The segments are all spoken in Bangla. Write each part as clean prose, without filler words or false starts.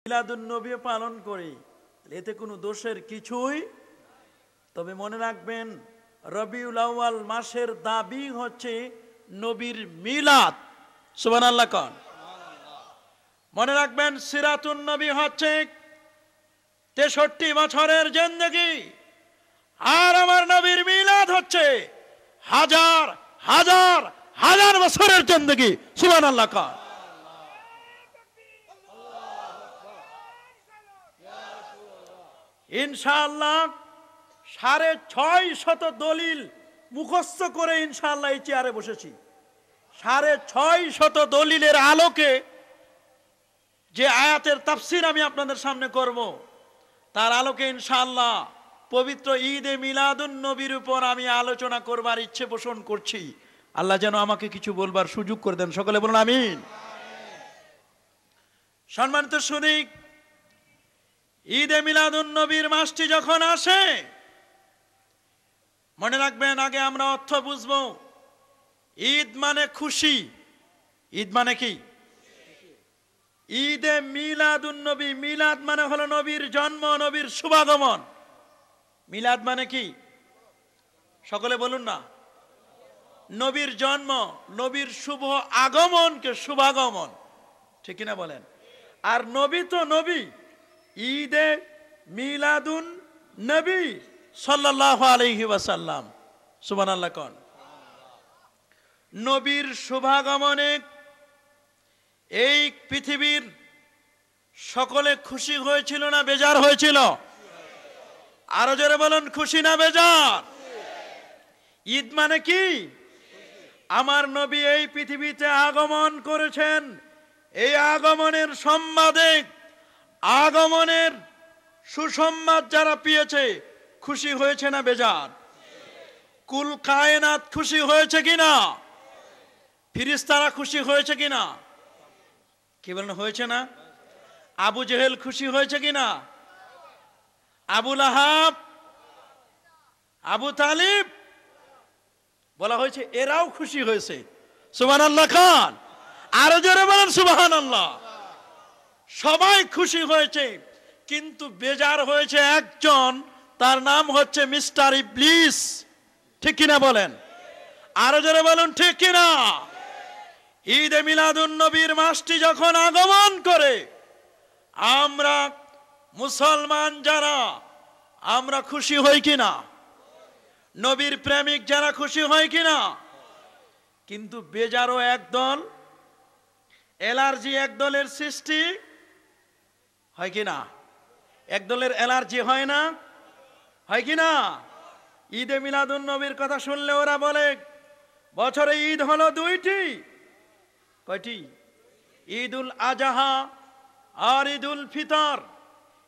মিলাদুন নবী পালন করি, এতে কোনো দোষের কিছুই। তবে মনে রাখবেন, রবিউল আউয়াল মাসের দাবি হচ্ছে নবীর মিলাদ। সুবহানাল্লাহ কোন। মনে রাখবেন, সিরাতুন নবী হচ্ছে 63 বছরের জিন্দেগি, আর আমার নবীর মিলাদ হচ্ছে হাজার হাজার হাজার বছরের জিন্দেগি। সুবহানাল্লাহ কোন। ইনশাআল্লাহ 650 দলিল মুখস্থ করে ইনশাআল্লাহ এই চেয়ারে বসেছি। 650 দলিলের আলোকে যে আয়াতের তাফসীর আমি আপনাদের সামনে করব, তার আলোকে ইনশাআল্লাহ পবিত্র ঈদে মিলাদুন নবীর উপর আমি আলোচনা করবার ইচ্ছে পোষণ করছি। আল্লাহ যেন আমাকে কিছু বলবার সুযোগ করে দেন। সকলে বলুন আমিন। সম্মানিত সুধী, ঈদে মিলাদুন নবীর মাসটি যখন আসে, মনে রাখবেন, আগে আমরা অর্থ বুঝবো। ঈদ মানে খুশি। ঈদ মানে কি? ঈদে মিলাদুন নবী, মিলাদ মানে হলো নবীর জন্ম, নবীর শুভাগমন। মিলাদ মানে কি? সকলে বলুন না। নবীর জন্ম, নবীর শুভ আগমনকে শুভাগমন, ঠিক কিনা বলেন? আর নবী তো নবী। ঈদে মিলাদুন নবী সাল্লাল্লাহু আলাইহি ওয়াসাল্লাম। সুবহানাল্লাহ কোন। নবীর শুভাগমনে এই পৃথিবীর সকলে খুশি হয়েছিল না বেজার হয়েছিল? আরো জোরে বলুন, খুশি না বেজার? ঈদ মানে কি? আমার নবী এই পৃথিবীতে আগমন করেছেন। এই আগমনের সংবাদে, আগমনের সুসংবাদ যারা পেয়েছে, খুশি হয়েছে না বেজার? কুল কায়নাত খুশি হয়েছে কিনা? ফিরিস্তারা খুশি হয়েছে কিনা? কি বলেন, হয়েছে না? আবু জেহেল খুশি হয়েছে কিনা? আবু লাহাব, আবু তালিব, বলা হয়েছে এরাও খুশি হয়েছে। সুবহানাল্লাহ খান। আরো জোরে বলেন সুবহানাল্লাহ। সবাই খুশি হয়েছে, কিন্তু বেজার হয়েছে একজন, তার নাম হচ্ছে মিস্টার ইবলিস। ঠিক কিনা বলেন? আরো জোরে বলুন ঠিক কিনা? ঈদে মিলাদুন নবীর মাসটি যখন আগমন করে, আমরা মুসলমান যারা, আমরা খুশি হই কিনা? নবীর প্রেমিক যারা খুশি হয় কিনা? কিন্তু বেজারও একদল, অ্যালার্জি একদলের সৃষ্টি হয় কিনা? একদলের অ্যালার্জি হয় না? হয় কিনা? ঈদে মিলাদুন নবীর কথা শুনলে ওরা বলে, বছরে ঈদ হলো দুইটি। কয়টি? ঈদুল আজহা আর ঈদুল ফিতর।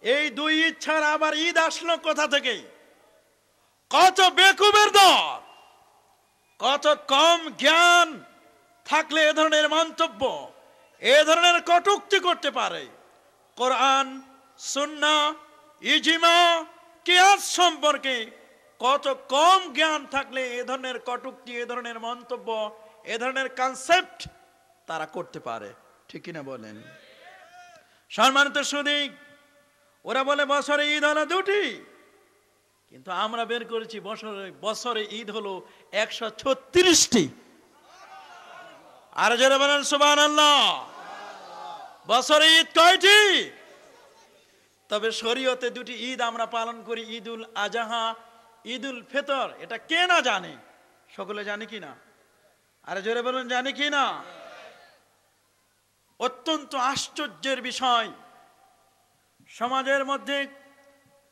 এই দুই ঈদ ছাড়া আবার ঈদ আসলো কোথা থেকে? কত বেকুবের দল, কত কম জ্ঞান থাকলে এ ধরনের মন্তব্য, এ ধরনের কটূক্তি করতে পারে? কোরআন, সুন্নাহ, ইজমা, কিয়াস সম্পর্কে কত কম জ্ঞান থাকলে এ ধরনের কটূক্তি, এ ধরনের মন্তব্য, এ ধরনের কনসেপ্ট তারা করতে পারে? ঠিক কিনা বলেন? সম্মানিত সুধী, ওরা বলে বছরে ঈদ হলো দুটি, কিন্তু আমরা বের করেছি বছরে ঈদ হলো 136টি। আর যারা বলেন সুবহানাল্লাহ। বছরে ঈদ কয়টি? তবে শরীয়তে দুটি ঈদ আমরা পালন করি, ঈদুল আজহা, ঈদুল ফিতর। এটা কে না জানে? সকলে জানে কিনা? আরে জোরে বলুন, জানে কিনা? অত্যন্ত আশ্চর্যের বিষয়, সমাজের মধ্যে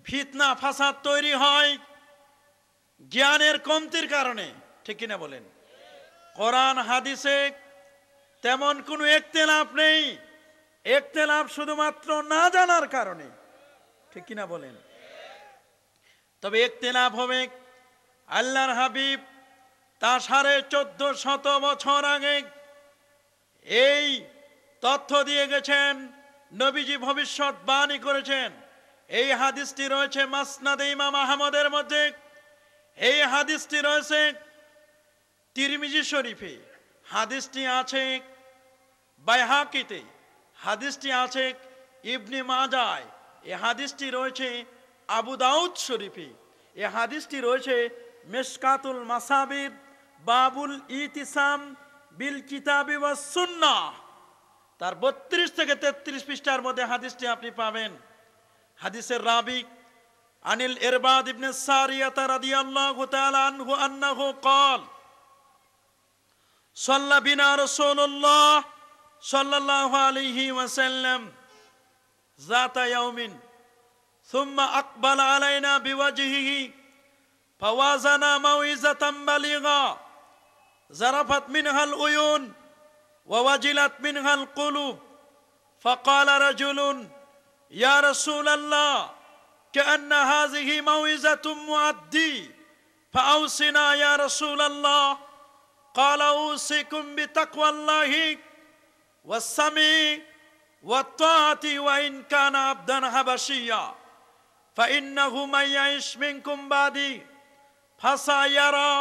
ফিতনা ফাসাদ তৈরি হয় জ্ঞানের কমতির কারণে। ঠিক কিনা বলেন? কোরআন হাদিসে তেমন কোনো ইখতিলাফ নেই, ইখতিলাফ শুধুমাত্র না জানার কারণে। ঠিক কিনা বলেন? তবে ইখতিলাফ হবে। আল্লাহর হাবিব তা 1450 বছর আগে এই তথ্য দিয়ে গেছেন, নবীজি ভবিষ্যৎবাণী করেছেন। এই হাদিসটি রয়েছে মাসনাদে ইমাম আহমদের মধ্যে, এই হাদিসটি রয়েছে তিরমিজি শরীফে, হাদিসটি আছে বাইহাকিতে, হাদিসটি আছে ইবনে মাজায়, এই হাদিসটি রয়েছে আবু দাউদ শরীফে, এই হাদিসটি রয়েছে মিশকাতুল মাসাবির বাবুল ইতিসাম বিল কিতাবি ওয়াস সুন্নাহ, তার 32 থেকে 33 পৃষ্ঠার মধ্যে হাদিসটি আপনি পাবেন। হাদিসের রাবি আনিল ইরবাদ ইবনে সারিয়াতা রাদিয়াল্লাহু তাআলা আনহু আন্নাহু قال صلى بنا رسول الله صلى الله عليه وسلم ذات يوم ثم أقبل علينا بوجهه فوازنا موعظة بليغا زرفت منها العيون ووجلت منها القلوب فقال رجل يا رسول الله كأن هذه موعظة مؤدي فأوصنا يا رسول الله قال أوصيكم بتقوى الله والسمع والطاعة وإن كان عبدا حبشيا فإنه من يعش منكم بعدي فسيرى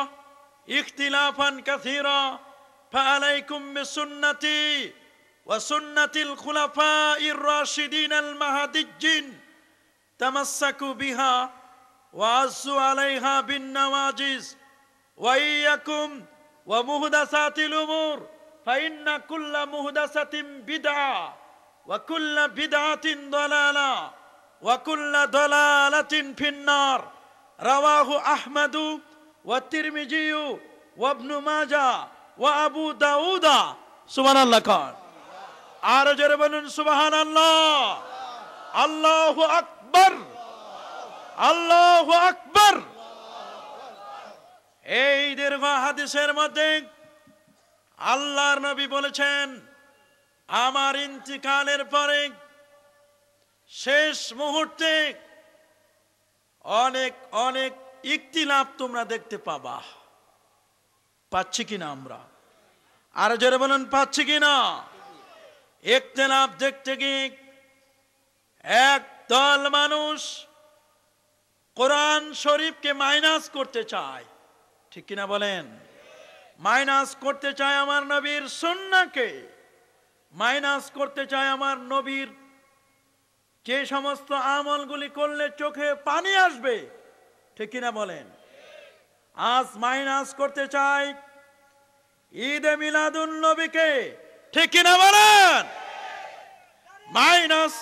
اختلافا كثيرا فعليكم بسنتي وسنة الخلفاء الراشدين المهديين تمسكوا بها وعزوا عليها بالنواجذ وإياكم ومحدثات الأمور فإن كل محدثة بدعة وكل بدعة ضلالة وكل ضلالة في النار رواه أحمد والترمذي وابن ماجه وأبو داود سبحان الله قال আরো বলুন সুবহানাল্লাহ, আল্লাহু আকবার, আল্লাহু আকবার। এই দীর্ঘ হাদিসের মধ্যে আল্লাহর নবী বলেছেন, আমার ইন্তিকালের পরে শেষ মুহূর্তে অনেক অনেক ইখতিলাফ তোমরা দেখতে পাবা। পাচ্ছি কিনা আমরা? আরো জোরে বলুন পাচ্ছি কিনা? ইখতিলাফ দেখতে গিয়ে এক দল মানুষ কোরআন শরীফকে মাইনাস করতে চায়, ঠিক কিনা বলেন? মাইনাস করতে চায় আমার নবীর সুন্নাহকে, মাইনাস করতে চায় আমার নবীর যে সমস্ত আমলগুলি করলে চোখে পানি আসবে, ঠিক কিনা বলেন? আজ মাইনাস করতে চায় ঈদে মিলাদুন নবীকে, ঠিক কিনা বলেন? মাইনাস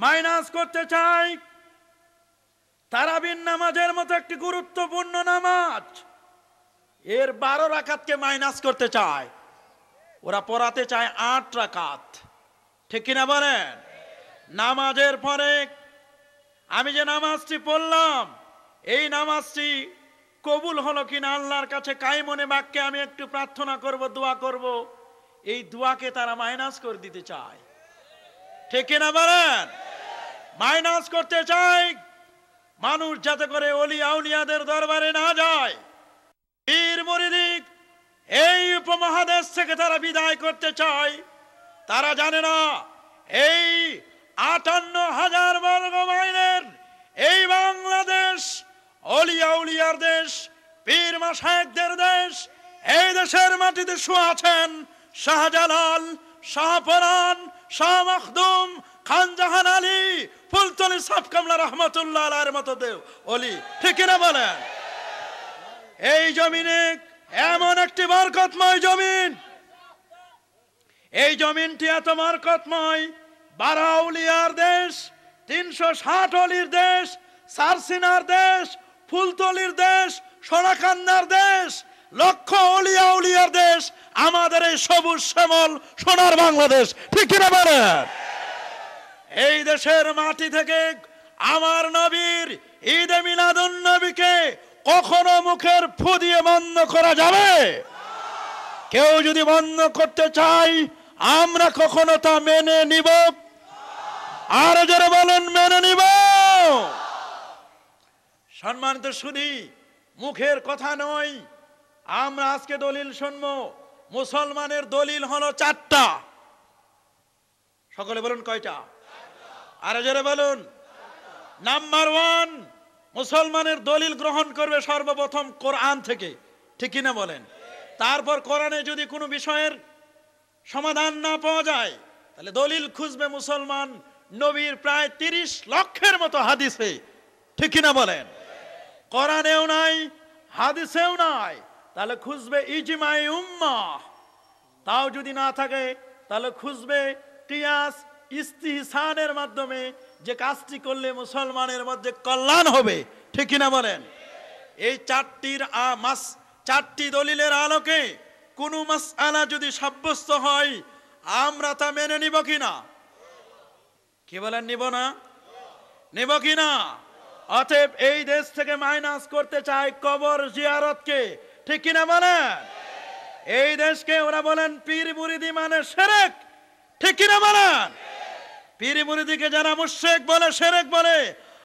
মাইনাস করতে চাই তারাবির নামাজের মতো একটি গুরুত্বপূর্ণ নামাজ, এর 12 রাকাতকে মাইনাস করতে চায়। ওরা পড়াতে চায় 8 রাকাত, ঠিক কিনা বলেন? নামাজের পরে আমি যে নামাজটি পড়লাম, এই নামাজটি কবুল হলো কিনা আল্লাহর কাছে কাইমনে বাক্যে আমি একটু প্রার্থনা করব, দোয়া করব, এই দোয়াকে তারা মাইনাস করে দিতে চায়, ঠিক কিনা বলেন? মাইনাস করতে চায় মানুষ যাতে করে ওলি আউলিয়াদের দরবারে না যায়, পীর মুরিদ এই উপমহাদেশ থেকে তারা বিদায় করতে চায়। তারা জানে না এই 58,000 বর্গ মাইলের এই বাংলাদেশ ওলি আউলিয়ার দেশ, পীর মাশায়েখদের দেশ। এই দেশের মাটিতে শুয়ে আছেন শাহজালাল, শাহপরান, শাহ মখদুম, খানজাহান আলী, ফুলতলি সাফ কামলা রহমতুল্লাহ আলাইহির মতো দেব ওলি, ঠিক কিনা বলেন? এই জমিনে এমন একটি বরকতময় জমিন, এই জমিনটি এত বরকতময়, 12 আউলিয়ার দেশ, 360 অলির দেশ, সারসিনার দেশ, ফুলতলির দেশ, সোনাকান্দার দেশ, লক্ষ অলিয়া উলিয়ার দেশ, আমাদের এই সবুজ শ্যামল সোনার বাংলাদেশ, ঠিক কিনা বলেন? এই দেশের মাটি থেকে আমার নবীর ঈদে মিলাদুন নবীকে কখনো মুখের ফু দিয়ে বন্ধ করা যাবে? কেউ যদি বন্ধ করতে চাই আমরা কখনো তা মেনে নিব? আর যারা বলেন মেনে নিব। সম্মানিত শুধু মুখের কথা নয়, আমরা আজকে দলিল শুনবো। মুসলমানের দলিল হলো 4টা। সকলে বলুন কয়টা? আর যারা বলুন। নাম্বার 1, মুসলমানের দলিল গ্রহণ করবে সর্বপ্রথম কোরআন থেকে, ঠিক কিনা বলেন? তারপর কোরআনে যদি কোনো বিষয়ের সমাধান না পাওয়া যায় তাহলে দলিল খুঁজবে মুসলমান নবীর প্রায় 30 লক্ষের মতো হাদিসে, ঠিক কিনা বলেন? কোরআনেও নাই, হাদিসেও নাই, তাহলে খুঁজবে ইজমাই উম্মাহ। তাও যদি না থাকে তাহলে খুঁজবে কিয়াস ইস্তিহসানের মাধ্যমে যে কাজটি করলে মুসলমানের মধ্যে কল্যাণ হবে, ঠিক কিনা বলেন? এই চারটি দলিলের আলোকে কোনো মাসআলা যদি সাব্যস্ত হয় আমরা তা মেনে নিব কিনা? কি বলেন, নিব না? নিব কিনা? অতএব এই দেশ থেকে মাইনাস করতে চায় কবর জিয়ারতকে, ঠিক কিনা বলেন? এই দেশকে ওরা বলেন পীর মুরিদি মানে শিরক, ঠিক কিনা বলেন? পীর মুরিদিকে যারা মুশরিক বলে, শিরক বলে,